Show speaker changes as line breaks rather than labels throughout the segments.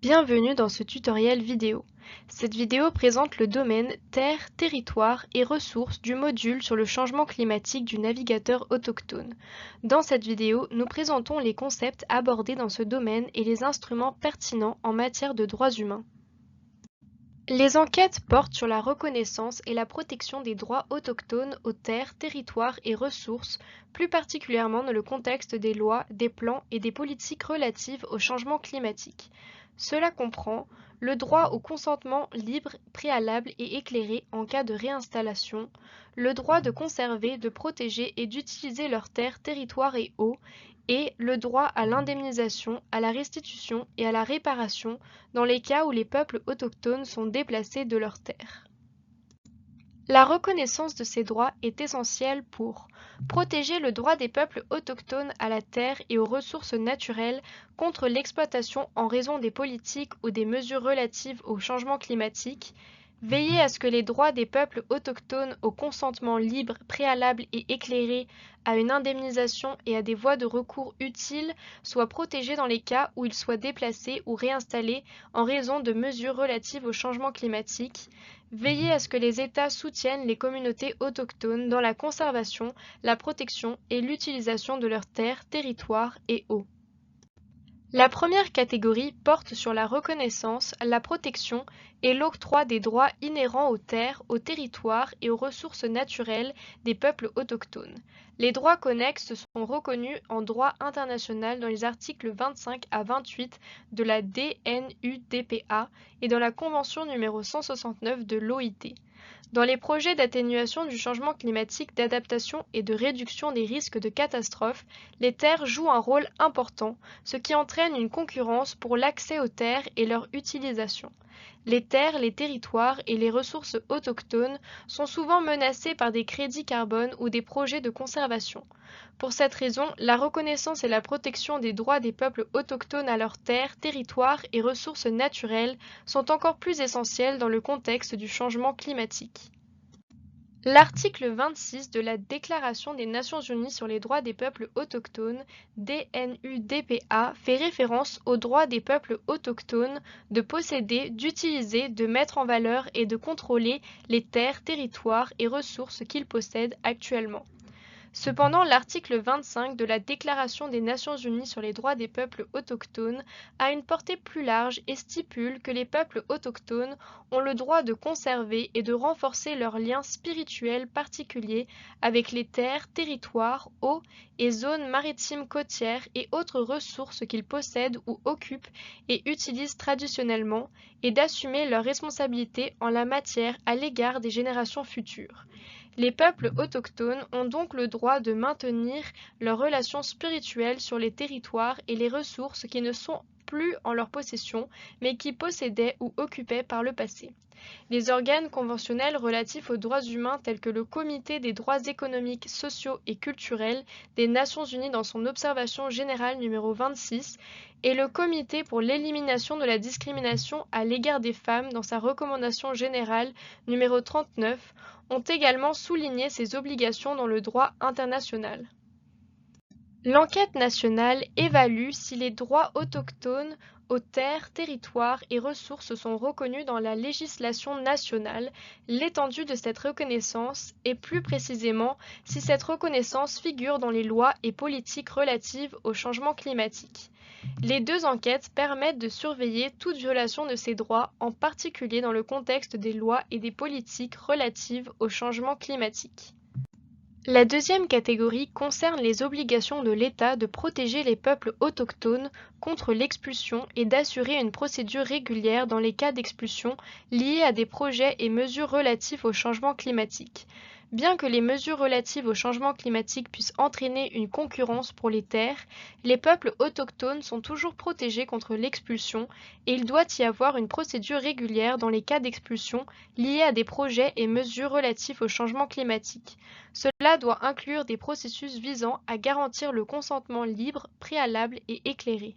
Bienvenue dans ce tutoriel vidéo. Cette vidéo présente le domaine Terre, territoire et ressources du module sur le changement climatique du navigateur autochtone. Dans cette vidéo, nous présentons les concepts abordés dans ce domaine et les instruments pertinents en matière de droits humains. Les enquêtes portent sur la reconnaissance et la protection des droits autochtones aux terres, territoires et ressources, plus particulièrement dans le contexte des lois, des plans et des politiques relatives au changement climatique. Cela comprend le droit au consentement libre, préalable et éclairé en cas de réinstallation, le droit de conserver, de protéger et d'utiliser leurs terres, territoires et eaux, et le droit à l'indemnisation, à la restitution et à la réparation dans les cas où les peuples autochtones sont déplacés de leurs terres. La reconnaissance de ces droits est essentielle pour protéger le droit des peuples autochtones à la terre et aux ressources naturelles contre l'exploitation en raison des politiques ou des mesures relatives au changement climatique, veiller à ce que les droits des peuples autochtones au consentement libre, préalable et éclairé, à une indemnisation et à des voies de recours utiles soient protégés dans les cas où ils soient déplacés ou réinstallés en raison de mesures relatives au changement climatique, veiller à ce que les États soutiennent les communautés autochtones dans la conservation, la protection et l'utilisation de leurs terres, territoires et eaux. La première catégorie porte sur la reconnaissance, la protection et l'octroi des droits inhérents aux terres, aux territoires et aux ressources naturelles des peuples autochtones. Les droits connexes sont reconnus en droit international dans les articles 25 à 28 de la DNUDPA et dans la Convention numéro 169 de l'OIT. Dans les projets d'atténuation du changement climatique, d'adaptation et de réduction des risques de catastrophes, les terres jouent un rôle important, ce qui entraîne une concurrence pour l'accès aux terres et leur utilisation. Les terres, les territoires et les ressources autochtones sont souvent menacés par des crédits carbone ou des projets de conservation. Pour cette raison, la reconnaissance et la protection des droits des peuples autochtones à leurs terres, territoires et ressources naturelles sont encore plus essentielles dans le contexte du changement climatique. L'article 26 de la Déclaration des Nations Unies sur les droits des peuples autochtones, DNUDPA, fait référence aux droits des peuples autochtones de posséder, d'utiliser, de mettre en valeur et de contrôler les terres, territoires et ressources qu'ils possèdent actuellement. Cependant, l'article 25 de la Déclaration des Nations Unies sur les droits des peuples autochtones a une portée plus large et stipule que les peuples autochtones ont le droit de conserver et de renforcer leurs liens spirituels particuliers avec les terres, territoires, eaux et zones maritimes côtières et autres ressources qu'ils possèdent ou occupent et utilisent traditionnellement, et d'assumer leurs responsabilités en la matière à l'égard des générations futures. Les peuples autochtones ont donc le droit de maintenir leurs relations spirituelles sur les territoires et les ressources qui ne sont plus en leur possession, mais qui possédaient ou occupaient par le passé. Les organes conventionnels relatifs aux droits humains tels que le Comité des droits économiques, sociaux et culturels des Nations Unies dans son observation générale numéro 26 et le Comité pour l'élimination de la discrimination à l'égard des femmes dans sa recommandation générale numéro 39 ont également souligné ces obligations dans le droit international. L'enquête nationale évalue si les droits autochtones aux terres, territoires et ressources sont reconnus dans la législation nationale, l'étendue de cette reconnaissance et plus précisément si cette reconnaissance figure dans les lois et politiques relatives au changement climatique. Les deux enquêtes permettent de surveiller toute violation de ces droits, en particulier dans le contexte des lois et des politiques relatives au changement climatique. La deuxième catégorie concerne les obligations de l'État de protéger les peuples autochtones contre l'expulsion et d'assurer une procédure régulière dans les cas d'expulsion liés à des projets et mesures relatifs au changement climatique. Bien que les mesures relatives au changement climatique puissent entraîner une concurrence pour les terres, les peuples autochtones sont toujours protégés contre l'expulsion et il doit y avoir une procédure régulière dans les cas d'expulsion liés à des projets et mesures relatifs au changement climatique. Cela doit inclure des processus visant à garantir le consentement libre, préalable et éclairé.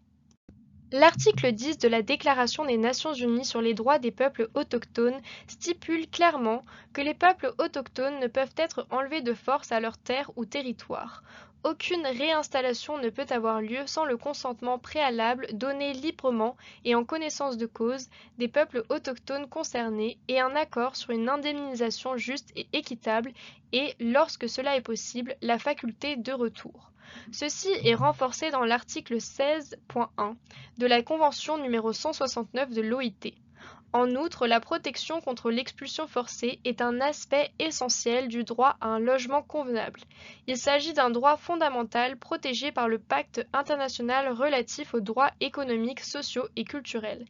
L'article 10 de la Déclaration des Nations Unies sur les droits des peuples autochtones stipule clairement que les peuples autochtones ne peuvent être enlevés de force à leurs terres ou territoires. aucune réinstallation ne peut avoir lieu sans le consentement préalable donné librement et en connaissance de cause des peuples autochtones concernés et un accord sur une indemnisation juste et équitable et, lorsque cela est possible, la faculté de retour. Ceci est renforcé dans l'article 16.1 de la Convention numéro 169 de l'OIT. En outre, la protection contre l'expulsion forcée est un aspect essentiel du droit à un logement convenable. Il s'agit d'un droit fondamental protégé par le Pacte international relatif aux droits économiques, sociaux et culturels.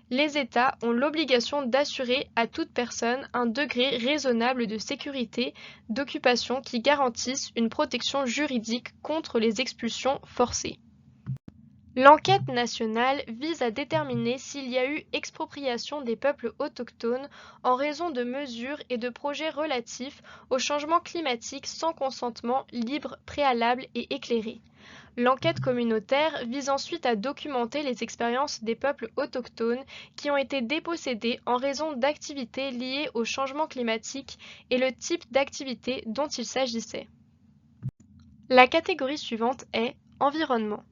Les États ont l'obligation d'assurer à toute personne un degré raisonnable de sécurité, d'occupation qui garantisse une protection juridique contre les expulsions forcées. L'enquête nationale vise à déterminer s'il y a eu expropriation des peuples autochtones en raison de mesures et de projets relatifs au changement climatique sans consentement libre, préalable et éclairé. L'enquête communautaire vise ensuite à documenter les expériences des peuples autochtones qui ont été dépossédés en raison d'activités liées au changement climatique et le type d'activité dont il s'agissait. La catégorie suivante est environnement.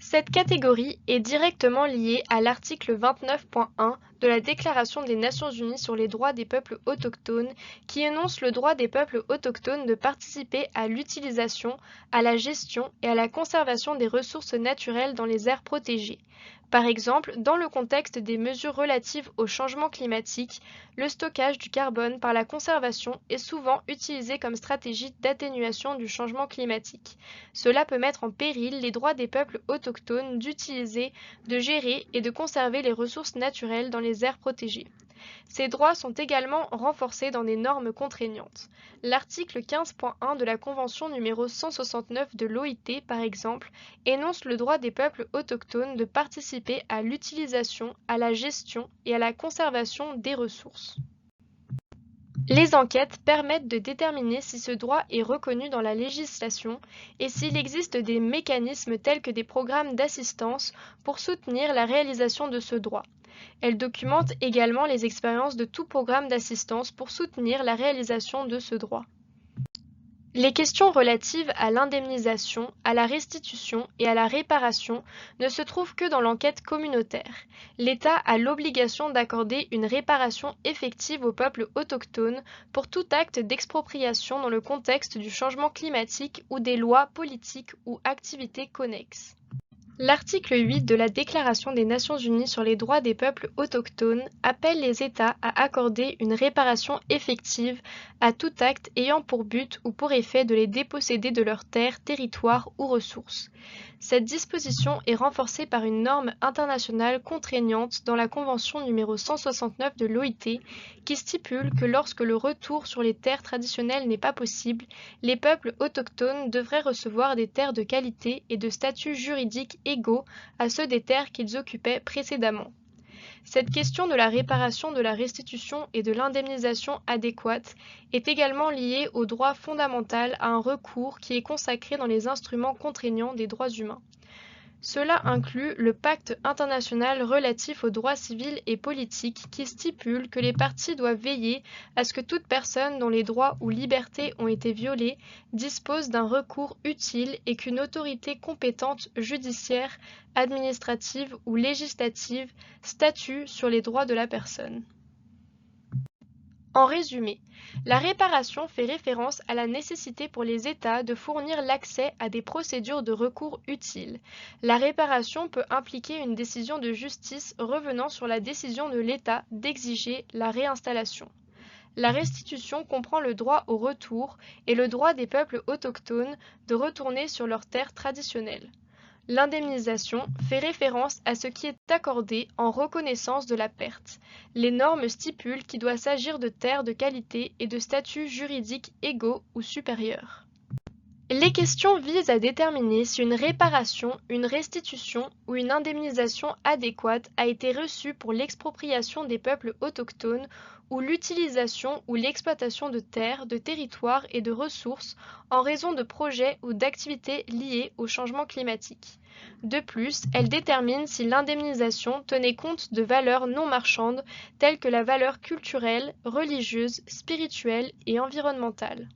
Cette catégorie est directement liée à l'article 29.1 de la Déclaration des Nations unies sur les droits des peuples autochtones qui énonce le droit des peuples autochtones de participer à l'utilisation, à la gestion et à la conservation des ressources naturelles dans les aires protégées. Par exemple, dans le contexte des mesures relatives au changement climatique, le stockage du carbone par la conservation est souvent utilisé comme stratégie d'atténuation du changement climatique. Cela peut mettre en péril les droits des peuples autochtones d'utiliser, de gérer et de conserver les ressources naturelles dans les aires protégées. Ces droits sont également renforcés dans des normes contraignantes. L'article 15.1 de la Convention numéro 169 de l'OIT, par exemple, énonce le droit des peuples autochtones de participer à l'utilisation, à la gestion et à la conservation des ressources. Les enquêtes permettent de déterminer si ce droit est reconnu dans la législation et s'il existe des mécanismes tels que des programmes d'assistance pour soutenir la réalisation de ce droit. Elles documentent également les expériences de tout programme d'assistance pour soutenir la réalisation de ce droit. Les questions relatives à l'indemnisation, à la restitution et à la réparation ne se trouvent que dans l'enquête communautaire. L'État a l'obligation d'accorder une réparation effective aux peuples autochtones pour tout acte d'expropriation dans le contexte du changement climatique ou des lois politiques ou activités connexes. L'article 8 de la Déclaration des Nations unies sur les droits des peuples autochtones appelle les États à accorder une réparation effective à tout acte ayant pour but ou pour effet de les déposséder de leurs terres, territoires ou ressources. Cette disposition est renforcée par une norme internationale contraignante dans la Convention numéro 169 de l'OIT qui stipule que lorsque le retour sur les terres traditionnelles n'est pas possible, les peuples autochtones devraient recevoir des terres de qualité et de statut juridique égaux à ceux des terres qu'ils occupaient précédemment. Cette question de la réparation, de la restitution et de l'indemnisation adéquate est également liée au droit fondamental à un recours qui est consacré dans les instruments contraignants des droits humains. Cela inclut le Pacte international relatif aux droits civils et politiques qui stipule que les parties doivent veiller à ce que toute personne dont les droits ou libertés ont été violés dispose d'un recours utile et qu'une autorité compétente judiciaire, administrative ou législative statue sur les droits de la personne. En résumé, la réparation fait référence à la nécessité pour les États de fournir l'accès à des procédures de recours utiles. La réparation peut impliquer une décision de justice revenant sur la décision de l'État d'exiger la réinstallation. La restitution comprend le droit au retour et le droit des peuples autochtones de retourner sur leurs terres traditionnelles. L'indemnisation fait référence à ce qui est accordé en reconnaissance de la perte. Les normes stipulent qu'il doit s'agir de terres de qualité et de statuts juridiques égaux ou supérieurs. Les questions visent à déterminer si une réparation, une restitution ou une indemnisation adéquate a été reçue pour l'expropriation des peuples autochtones ou l'utilisation ou l'exploitation de terres, de territoires et de ressources en raison de projets ou d'activités liées au changement climatique. De plus, elle détermine si l'indemnisation tenait compte de valeurs non marchandes telles que la valeur culturelle, religieuse, spirituelle et environnementale.